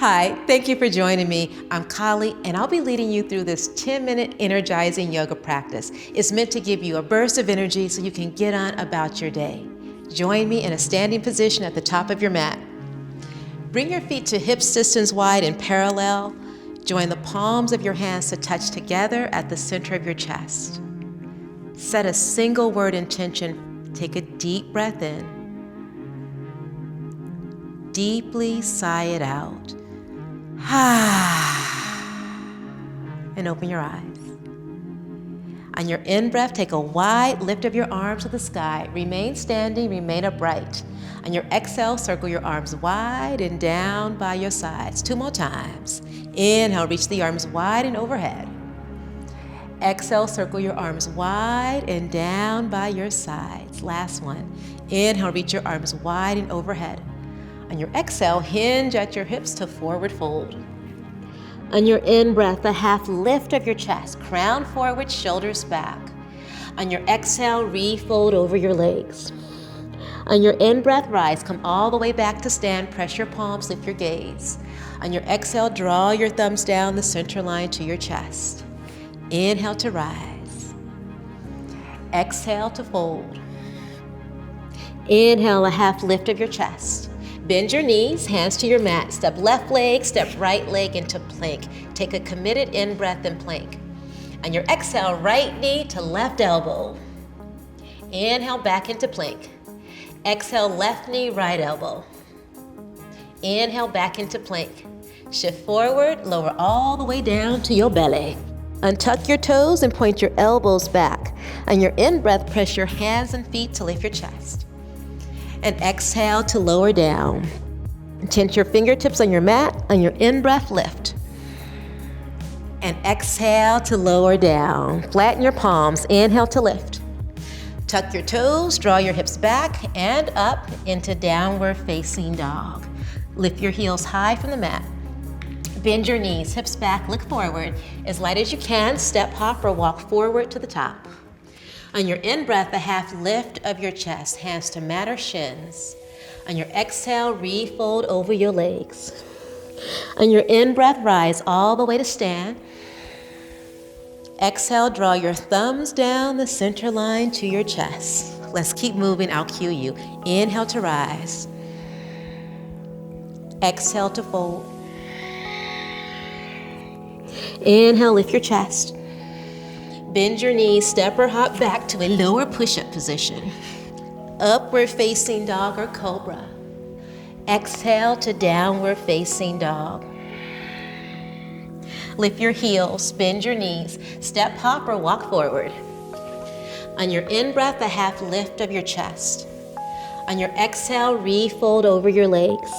Hi, thank you for joining me. I'm Kali, and I'll be leading you through this 10-minute energizing yoga practice. It's meant to give you a burst of energy so you can get on about your day. Join me in a standing position at the top of your mat. Bring your feet to hips distance wide and parallel. Join the palms of your hands to touch together at the center of your chest. Set a single word intention. Take a deep breath in. Deeply sigh it out. And open your eyes. On your in-breath, take a wide lift of your arms to the sky. Remain standing, remain upright. On your exhale, circle your arms wide and down by your sides. 2 more times. Inhale, reach the arms wide and overhead. Exhale, circle your arms wide and down by your sides. Last one. Inhale, reach your arms wide and overhead. On your exhale, hinge at your hips to forward fold. On your in-breath, a half lift of your chest, crown forward, shoulders back. On your exhale, refold over your legs. On your in-breath, rise, come all the way back to stand, press your palms, lift your gaze. On your exhale, draw your thumbs down the center line to your chest. Inhale to rise. Exhale to fold. Inhale, a half lift of your chest. Bend your knees, hands to your mat. Step left leg, step right leg into plank. Take a committed in-breath and plank. On your exhale, right knee to left elbow. Inhale, back into plank. Exhale, left knee, right elbow. Inhale, back into plank. Shift forward, lower all the way down to your belly. Untuck your toes and point your elbows back. On your in-breath, press your hands and feet to lift your chest. And exhale to lower down. Tense your fingertips on your mat. On your in-breath, lift. And exhale to lower down. Flatten your palms. Inhale to lift. Tuck your toes, draw your hips back and up into downward facing dog. Lift your heels high from the mat. Bend your knees, hips back, look forward. As light as you can, step, hop, or walk forward to the top. On your in-breath, a half lift of your chest, hands to mat or shins. On your exhale, refold over your legs. On your in-breath, rise all the way to stand. Exhale, draw your thumbs down the center line to your chest. Let's keep moving, I'll cue you. Inhale to rise. Exhale to fold. Inhale, lift your chest. Bend your knees, step or hop back to a lower push-up position. Upward facing dog or cobra. Exhale to downward facing dog. Lift your heels, bend your knees, step, hop, or walk forward. On your in-breath, a half lift of your chest. On your exhale, refold over your legs.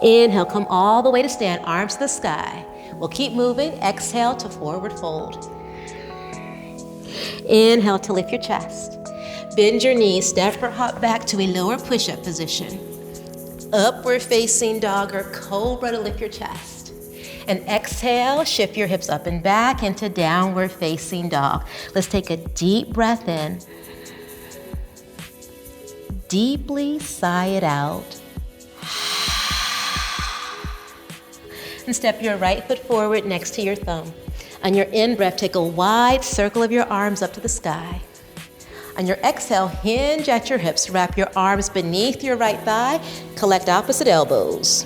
Inhale, come all the way to stand, arms to the sky. We'll keep moving. Exhale to forward fold. Inhale to lift your chest. Bend your knees, step or hop back to a lower push-up position. Upward facing dog or cobra to lift your chest. And exhale, shift your hips up and back into downward facing dog. Let's take a deep breath in. Deeply sigh it out. And step your right foot forward next to your thumb. On your in-breath, take a wide circle of your arms up to the sky. On your exhale, hinge at your hips. Wrap your arms beneath your right thigh. Collect opposite elbows.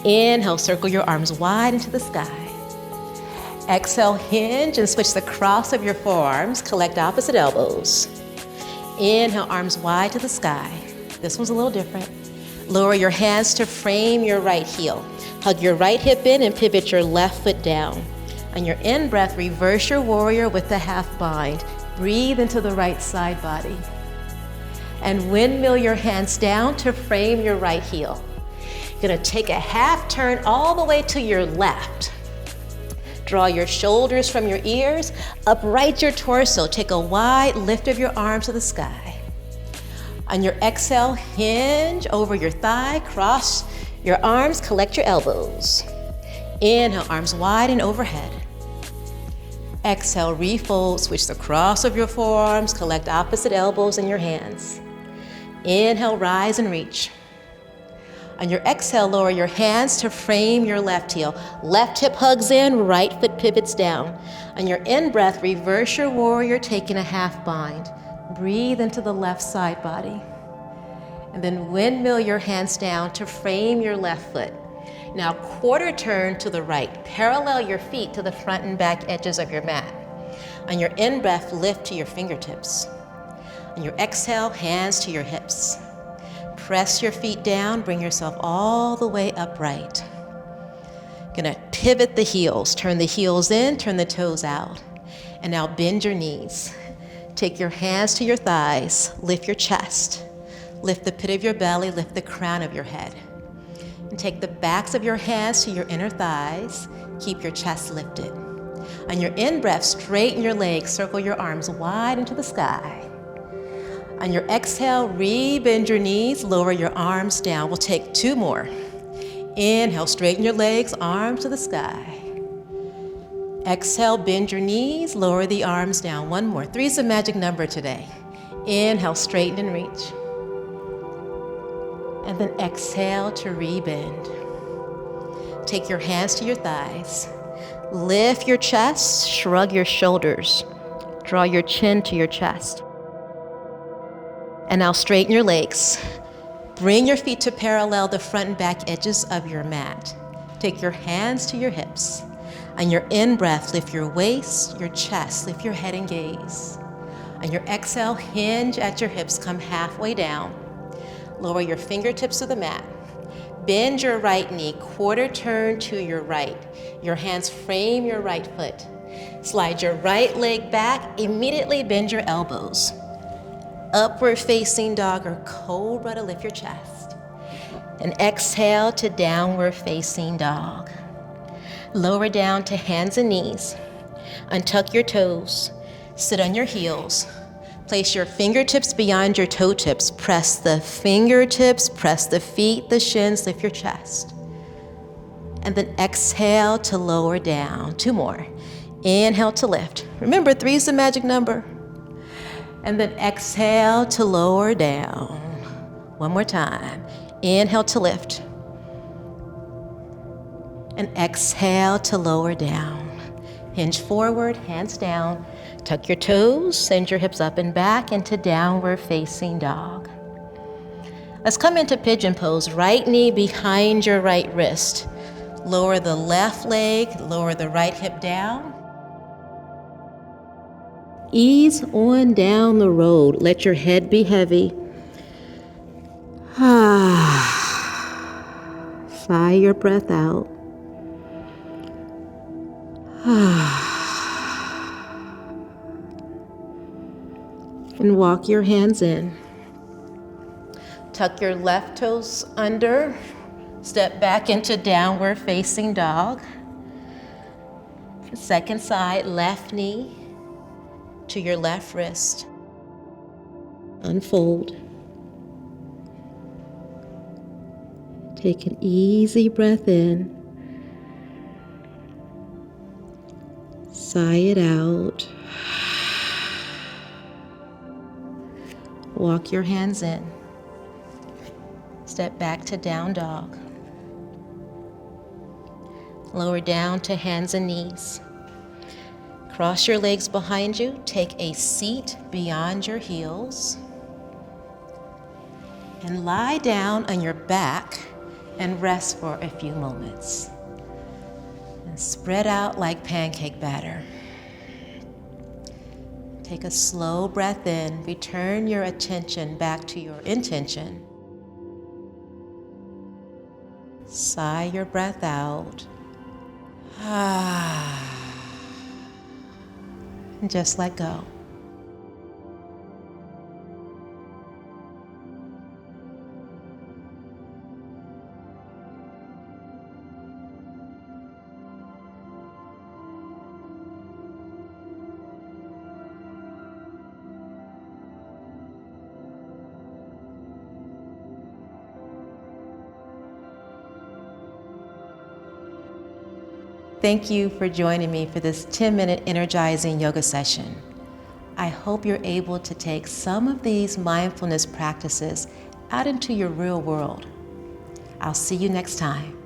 Inhale, circle your arms wide into the sky. Exhale, hinge and switch the cross of your forearms. Collect opposite elbows. Inhale, arms wide to the sky. This one's a little different. Lower your hands to frame your right heel. Hug your right hip in and pivot your left foot down. On your in-breath, reverse your warrior with the half bind. Breathe into the right side body. And windmill your hands down to frame your right heel. You're gonna take a half turn all the way to your left. Draw your shoulders from your ears, upright your torso. Take a wide lift of your arms to the sky. On your exhale, hinge over your thigh, cross your arms, collect your elbows. Inhale, arms wide and overhead. Exhale, refold, switch the cross of your forearms, collect opposite elbows in your hands. Inhale, rise and reach. On your exhale, lower your hands to frame your left heel. Left hip hugs in, right foot pivots down. On your in-breath, reverse your warrior, taking a half bind. Breathe into the left side body. And then windmill your hands down to frame your left foot. Now quarter turn to the right. Parallel your feet to the front and back edges of your mat. On your in-breath, lift to your fingertips. On your exhale, hands to your hips. Press your feet down, bring yourself all the way upright. Gonna pivot the heels. Turn the heels in, turn the toes out. And now bend your knees. Take your hands to your thighs, lift your chest. Lift the pit of your belly, lift the crown of your head. And take the backs of your hands to your inner thighs. Keep your chest lifted. On your in-breath, straighten your legs, circle your arms wide into the sky. On your exhale, re-bend your knees, lower your arms down. We'll take 2 more. Inhale, straighten your legs, arms to the sky. Exhale, bend your knees, lower the arms down. 1 more. 3 is the magic number today. Inhale, straighten and reach. And then exhale to re-bend. Take your hands to your thighs. Lift your chest, shrug your shoulders. Draw your chin to your chest. And now straighten your legs. Bring your feet to parallel the front and back edges of your mat. Take your hands to your hips. On your in-breath, lift your waist, your chest, lift your head and gaze. On your exhale, hinge at your hips, come halfway down. Lower your fingertips to the mat. Bend your right knee, quarter turn to your right. Your hands frame your right foot. Slide your right leg back, immediately bend your elbows. Upward facing dog or cobra to lift your chest. And exhale to downward facing dog. Lower down to hands and knees. Untuck your toes. Sit on your heels. Place your fingertips beyond your toe tips. Press the fingertips, press the feet, the shins, lift your chest. And then exhale to lower down. 2 more. Inhale to lift. Remember, 3 is the magic number. And then exhale to lower down. 1 more time. Inhale to lift. And exhale to lower down. Hinge forward, hands down. Tuck your toes, send your hips up and back into downward facing dog. Let's come into pigeon pose. Right knee behind your right wrist. Lower the left leg, lower the right hip down. Ease on down the road. Let your head be heavy. Sigh your breath out. And walk your hands in. Tuck your left toes under. Step back into downward facing dog. Second side, left knee to your left wrist. Unfold. Take an easy breath in. Sigh it out. Walk your hands in. Step back to down dog. Lower down to hands and knees. Cross your legs behind you. Take a seat beyond your heels. And lie down on your back and rest for a few moments. And spread out like pancake batter. Take a slow breath in. Return your attention back to your intention. Sigh your breath out. And just let go. Thank you for joining me for this 10-minute energizing yoga session. I hope you're able to take some of these mindfulness practices out into your real world. I'll see you next time.